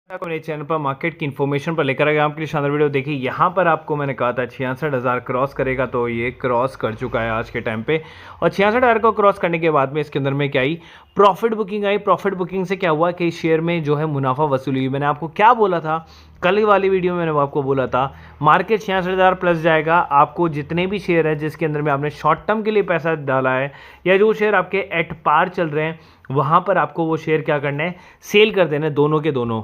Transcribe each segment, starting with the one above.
आपको मेरे चैनल पर मार्केट की इन्फॉर्मेशन पर लेकर आ गया आपके लिए शानदार वीडियो। देखिए यहाँ पर आपको मैंने कहा था 66,000 क्रॉस करेगा, तो ये क्रॉस कर चुका है आज के टाइम पे। और 66,000 को क्रॉस करने के बाद में इसके अंदर में क्या आई, प्रॉफिट बुकिंग आई। प्रॉफिट बुकिंग से क्या हुआ कि शेयर में जो है मुनाफा वसूली हुई। मैंने आपको क्या बोला था कल वाली वीडियो में, मैंने आपको बोला था मार्केट 66,000 प्लस जाएगा। आपको जितने भी शेयर है जिसके अंदर में आपने शॉर्ट टर्म के लिए पैसा डाला है या जो शेयर आपके एट पार चल रहे हैं, वहाँ पर आपको वो शेयर क्या करना है, सेल कर देना है, दोनों के दोनों।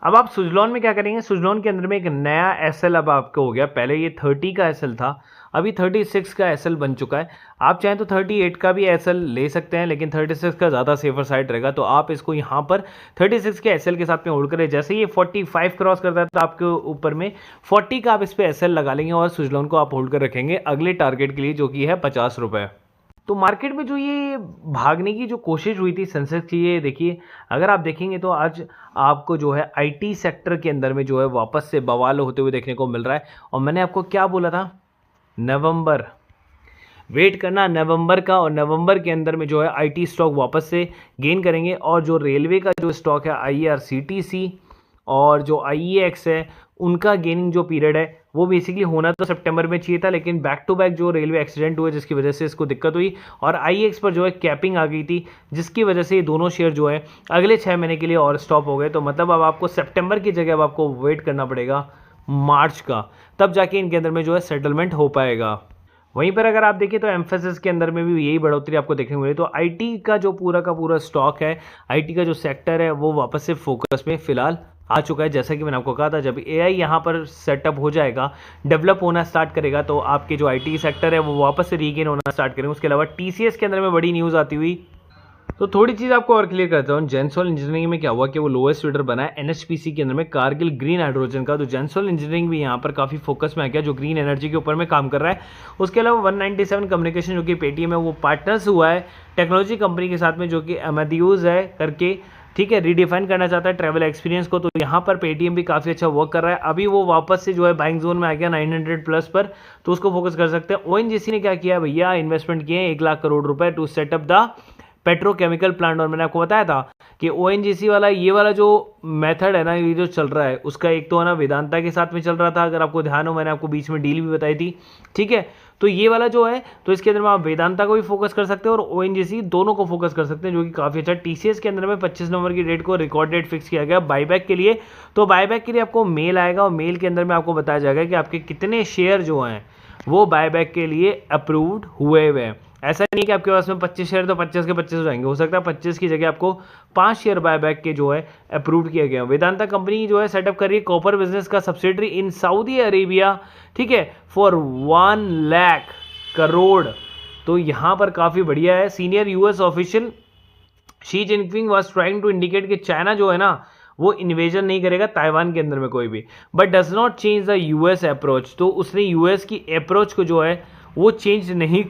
अब आप सुजलॉन में क्या करेंगे, सुजलॉन के अंदर में एक नया एसएल अब आपको हो गया। पहले ये 30 का एसएल था, अभी 36 का एसएल बन चुका है। आप चाहें तो 38 का भी एसएल ले सकते हैं, लेकिन 36 का ज़्यादा सेफर साइड रहेगा। तो आप इसको यहाँ पर 36 के एसएल के साथ में होल्ड करें। जैसे ये 45 क्रॉस करता है तो आपके ऊपर में 40 का आप इस पर एसएल लगा लेंगे और सुजलॉन को आप होल्ड कर रखेंगे अगले टारगेट के लिए, जो कि है 50 रुपये। तो मार्केट में जो ये भागने की जो कोशिश हुई थी सेंसेक्स की, ये देखिए अगर आप देखेंगे तो आज आपको जो है आईटी सेक्टर के अंदर में जो है वापस से बवाल होते हुए देखने को मिल रहा है। और मैंने आपको क्या बोला था, नवंबर वेट करना नवंबर का, और नवंबर के अंदर में जो है आईटी स्टॉक वापस से गेन करेंगे। और जो रेलवे का जो स्टॉक है आईआरसीटीसी और जो आईईएक्स है, उनका गेनिंग जो पीरियड है वो बेसिकली होना तो सितंबर में चाहिए था, लेकिन बैक टू बैक जो रेलवे एक्सीडेंट हुए जिसकी वजह से इसको दिक्कत हुई और आईएक्स पर जो है कैपिंग आ गई थी, जिसकी वजह से ये दोनों शेयर जो है अगले 6 महीने के लिए और स्टॉप हो गए। तो मतलब अब आपको सितंबर की जगह अब आपको वेट करना पड़ेगा मार्च का, तब जाके इनके अंदर में जो है सेटलमेंट हो पाएगा। वहीं पर अगर आप देखिए तो एम्फेसिस के अंदर में भी यही बढ़ोतरी आपको देखने को मिली। तो आईटी का जो पूरा का पूरा स्टॉक है, आईटी का जो सेक्टर है, वो वापस से फोकस में फिलहाल आ चुका है। जैसा कि मैंने आपको कहा था, जब एआई यहाँ पर सेटअप हो जाएगा, डेवलप होना स्टार्ट करेगा, तो आपके जो आईटी सेक्टर है वो वापस से रीगेन होना स्टार्ट करेंगे। उसके अलावा टीसीएस के अंदर में बड़ी न्यूज़ आती हुई। तो थोड़ी चीज़ आपको और क्लियर करता हूँ। जेंसॉल इंजीनियरिंग में क्या हुआ कि वो लोएस्ट लीडर बना है एनएचपीसी के अंदर में कारगिल ग्रीन हाइड्रोजन का। तो जेंसॉल इंजीनियरिंग भी यहाँ पर काफ़ी फोकस में आ गया, जो ग्रीन एनर्जी के ऊपर में काम कर रहा है। उसके अलावा 197 कम्युनिकेशन जो कि पेटीएम है, वो पार्टनर्स हुआ है टेक्नोलॉजी कंपनी के साथ में, जो कि अमेदियूज है करके, ठीक है, रीडिफाइन करना चाहता है ट्रैवल एक्सपीरियंस को। तो यहाँ पर पेटीएम भी काफ़ी अच्छा वर्क कर रहा है। अभी वो वापस से जो है बाइंग जोन में आ गया 900 प्लस पर, तो उसको फोकस कर सकते हैं। ओएनजीसी ने क्या किया भैया, इन्वेस्टमेंट किए 1 लाख करोड़ रुपए to set up the petrochemical plant. और मैंने आपको बताया था कि ओएनजीसी वाला ये वाला जो मेथड है ना, ये जो चल रहा है, उसका एक तो है ना वेदांता के साथ में चल रहा था, अगर आपको ध्यान हो, मैंने आपको बीच में डील भी बताई थी, ठीक है। तो ये वाला जो है, तो इसके अंदर में आप वेदांता को भी फोकस कर सकते हैं और ओएनजीसी दोनों को फोकस कर सकते हैं, जो कि काफ़ी अच्छा। टीसीएस के अंदर में 25 नवंबर की डेट को रिकॉर्ड डेट फिक्स किया गया बाईबैक के लिए। तो बाईबैक के लिए आपको मेल आएगा और मेल के अंदर में आपको बताया जाएगा कि आपके कितने शेयर जो हैं वो बायबैक के लिए अप्रूव्ड हुए हुए हैं। ऐसा नहीं कि आपके पास में 25 शेयर तो 25 के 25 हो जाएंगे, हो सकता है 25 की जगह आपको 5 शेयर बायबैक के जो है अप्रूव्ड किया गया। वेदांता कंपनी जो है सेटअप कर रही है कॉपर बिजनेस का सब्सिडरी इन सऊदी अरेबिया, ठीक है, फॉर 1 लाख करोड़। तो यहाँ पर काफ़ी बढ़िया है। Senior US official Xi Jinping was trying to indicate कि चाइना जो है ना, वो इन्वेजन नहीं करेगा ताइवान के अंदर में कोई भी, but does not change the US approach. तो उसने यूएस की अप्रोच को जो है वो चेंज नहीं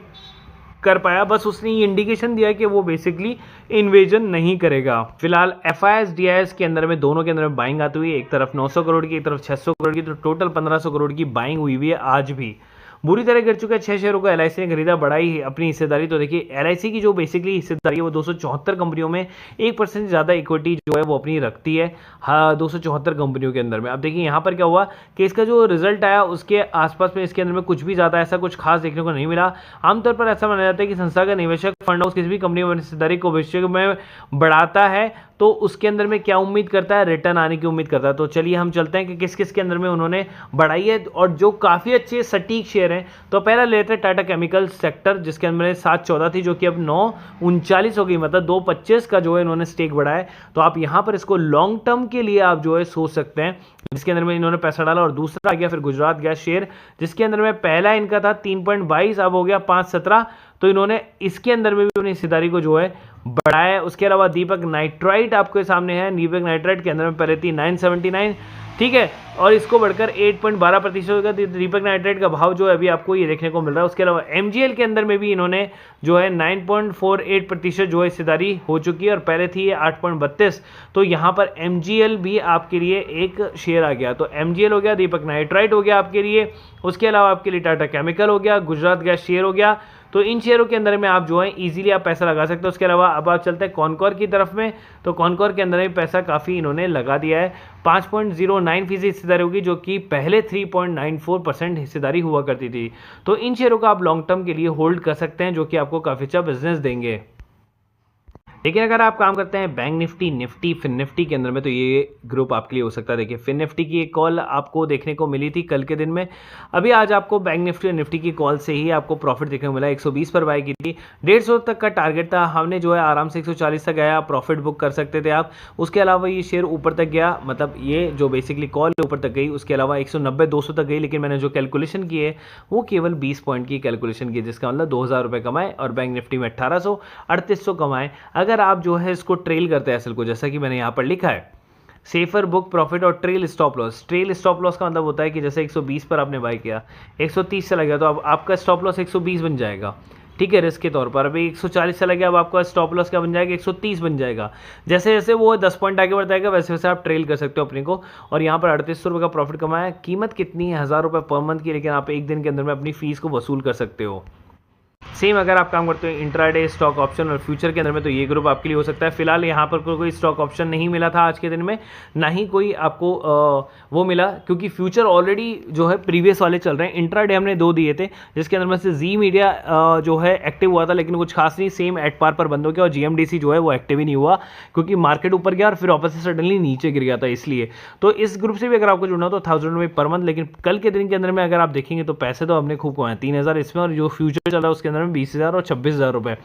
कर पाया, बस उसने ये इंडिकेशन दिया कि वो बेसिकली इन्वेजन नहीं करेगा। फिलहाल एफआईएस डीआईएस के अंदर में दोनों के अंदर में बाइंग आती हुई है, एक तरफ 900 करोड़ की, एक तरफ 600 करोड़ की, तो टोटल 1500 करोड़ की बाइंग हुई हुई है। आज भी बुरी तरह गिर चुका है। 6 शेयरों को एलआईसी ने खरीदा, बढ़ाई अपनी हिस्सेदारी। तो देखिए एलआईसी की जो बेसिकली हिस्सेदारी है वो 274 कंपनियों में 1% से ज़्यादा इक्विटी जो है वो अपनी रखती है, हाँ, 274 कंपनियों के अंदर में। अब देखिए यहाँ पर क्या हुआ कि इसका जो रिजल्ट आया उसके आसपास में इसके अंदर में कुछ भी ज़्यादा ऐसा कुछ खास देखने को नहीं मिला। आमतौर पर ऐसा माना जाता है कि संस्था का निवेशक फंड हाउस किसी भी कंपनी में हिस्सेदारी को भविष्य में बढ़ाता है तो उसके अंदर में क्या उम्मीद करता है, रिटर्न आने की उम्मीद करता है। तो चलिए हम चलते हैं कि किस किस के अंदर में उन्होंने बढ़ाई है और जो काफ़ी अच्छे सटीक शेयर हैं। तो पहला लेते हैं टाटा केमिकल सेक्टर, जिसके अंदर में 714 थी, जो कि अब 939 हो गई, मतलब 225 का जो है इन्होंने स्टेक बढ़ाया है। तो आप यहाँ पर इसको लॉन्ग टर्म के लिए आप जो है सोच सकते हैं, जिसके अंदर में इन्होंने पैसा डाला। और दूसरा आ गया फिर गुजरात गैस शेयर, जिसके अंदर में पहला इनका था 3.22, अब हो गया 5.17। तो इन्होंने इसके अंदर में भी अपनी हिस्सेदारी को जो है बढ़ाया है। उसके अलावा दीपक नाइट्राइट आपके सामने है, दीपक नाइट्राइट के अंदर में पहले थी 979, ठीक है, और इसको बढ़कर 8.12% होगा। दीपक नाइट्राइट का भाव जो है अभी आपको ये देखने को मिल रहा है। उसके अलावा MGL के अंदर में भी इन्होंने जो है 9.48% जो है हिस्सेदारी हो चुकी है और पहले थी ये 8.32। तो यहाँ पर MGL भी आपके लिए एक शेयर आ गया। तो MGL हो गया, दीपक नाइट्राइट हो गया आपके लिए, उसके अलावा आपके लिए टाटा केमिकल हो गया, गुजरात गैस शेयर हो गया। तो इन शेयरों के अंदर में आप जो है इजीली आप पैसा लगा सकते हो। उसके अलावा अब आप चलते हैं कॉनकॉर की तरफ में। तो कॉनकॉर के अंदर में पैसा काफ़ी इन्होंने लगा दिया है। 5.09% हिस्सेदारी होगी, जो कि पहले 3.94% हिस्सेदारी हुआ करती थी। तो इन शेयरों को आप लॉन्ग टर्म के लिए होल्ड कर सकते हैं, जो कि आपको काफ़ी अच्छा बिजनेस देंगे। लेकिन अगर आप काम करते हैं bank Nifty, Nifty, fin Nifty के अंदर में, तो ये ग्रुप आपके लिए हो सकता है। देखिए फिन निफ्टी की एक कॉल आपको देखने को मिली थी कल के दिन में। अभी आज आपको बैंक निफ्टी और निफ्टी की कॉल से ही आपको प्रॉफिट देखने को मिला। 120 पर बाय की थी। 150 तक का टारगेट था, हमने जो है आराम से 140 तक गया, प्रॉफिट बुक कर सकते थे आप। उसके अलावा ये शेयर ऊपर तक गया, मतलब ये जो बेसिकली कॉल ऊपर तक गई। उसके अलावा 190, 200 तक गई, लेकिन मैंने जो कैलकुलेशन की है वो केवल 20 पॉइंट की कैलकुलेशन की, जिसका मतलब 2000 रुपये कमाए और बैंक निफ्टी में 1800, 3800 कमाए। अगर आप जो है ट्रेल करते हैं एसएल को, जैसा कि मैंने यहां पर लिखा है, सेफर बुक प्रॉफिट और trail stop loss. Trail stop loss का मतलब होता है कि जैसे 120 पर आपने बाय किया, 130 चला गया, तो अब आपका स्टॉप लॉस 120 बन जाएगा, ठीक है, रिस्क के तौर पर। अभी 140 चला गया, अब आपका स्टॉप लॉस क्या बन जाएगा, 130 बन जाएगा। जैसे जैसे वो 10 पॉइंट आगे बढ़ जाएगा, वैसे वैसे आप ट्रेल कर सकते हो अपने को। और यहाँ पर 3800 रुपये का प्रॉफिट कमाया। कीमत कितनी है, 1000 रुपये पर मंथ की, लेकिन आप एक दिन के अंदर में अपनी फीस को वसूल कर सकते हो। सेम अगर आप काम करते हो इंट्राडे स्टॉक ऑप्शन और फ्यूचर के अंदर में, तो ये ग्रुप आपके लिए हो सकता है। फिलहाल यहाँ पर कोई स्टॉक ऑप्शन नहीं मिला था आज के दिन में, ना ही कोई आपको वो मिला, क्योंकि फ्यूचर ऑलरेडी जो है प्रीवियस वाले चल रहे हैं। इंट्राडे हमने 2 दिए थे, जिसके अंदर में से जी मीडिया जो है एक्टिव हुआ था, लेकिन कुछ खास नहीं, सेम एट पार पर बंद हो गया। और GMDC जो है वो एक्टिव ही नहीं हुआ, क्योंकि मार्केट ऊपर गया और फिर वापस से सडनली नीचे गिर गया था, इसलिए। तो इस ग्रुप से भी अगर आपको जुड़ना हो तो 1000 रुपये पर मंथ। लेकिन कल के दिन के अंदर में अगर आप देखेंगे तो पैसे तो हमने खूब कमाए, 3000 इसमें, और जो फ्यूचर चल रहा है उसके अंदर में 20,000 और 26,000 रुपये।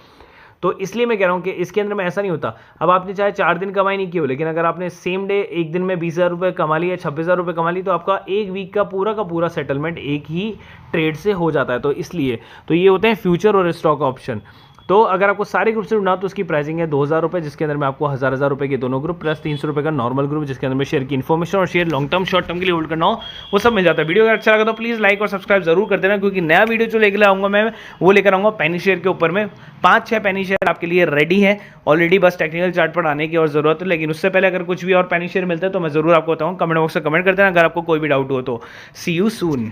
तो इसलिए मैं कह रहा हूं कि इसके अंदर में ऐसा नहीं होता। अब आपने चाहे 4 दिन कमाई नहीं की हो, लेकिन अगर आपने सेम डे एक दिन में 20,000 रुपये कमा लिया, 26,000 रुपये कमा ली, तो आपका एक वीक का पूरा सेटलमेंट एक ही ट्रेड से हो जाता है। तो इसलिए तो ये होते हैं फ्यूचर और स्टॉक ऑप्शन। तो अगर आपको सारे ग्रुप से जुड़ना हो तो उसकी प्राइसिंग है 2000 रुपये, जिसके अंदर में आपको 1000 रुपये के दोनों ग्रुप प्लस 300 रुपये का नॉर्मल ग्रुप, जिसके अंदर में शेयर की इन्फॉर्मेशन और share long term short term के लिए होल्ड करना हो वो सब मिल जाता है। वीडियो अगर अच्छा लगा तो प्लीज़ लाइक और सब्सक्राइब जरूर कर देना, क्योंकि नया वीडियो जो लेकर आऊँगा मैं वो लेकर आऊँगा पेनी शेयर के ऊपर में। 5-6 पेनी शेयर आपके लिए रेडी है ऑलरेडी, बस टेक्निकल चार्ट पर आने की और जरूरत है। लेकिन उससे पहले अगर कुछ भी और पेनी शेयर मिलता है तो मैं जरूर आपको बताऊँ, कमेंट बॉक्स में कमेंट कर देना अगर आपको कोई भी डाउट हो तो। सी यू सून।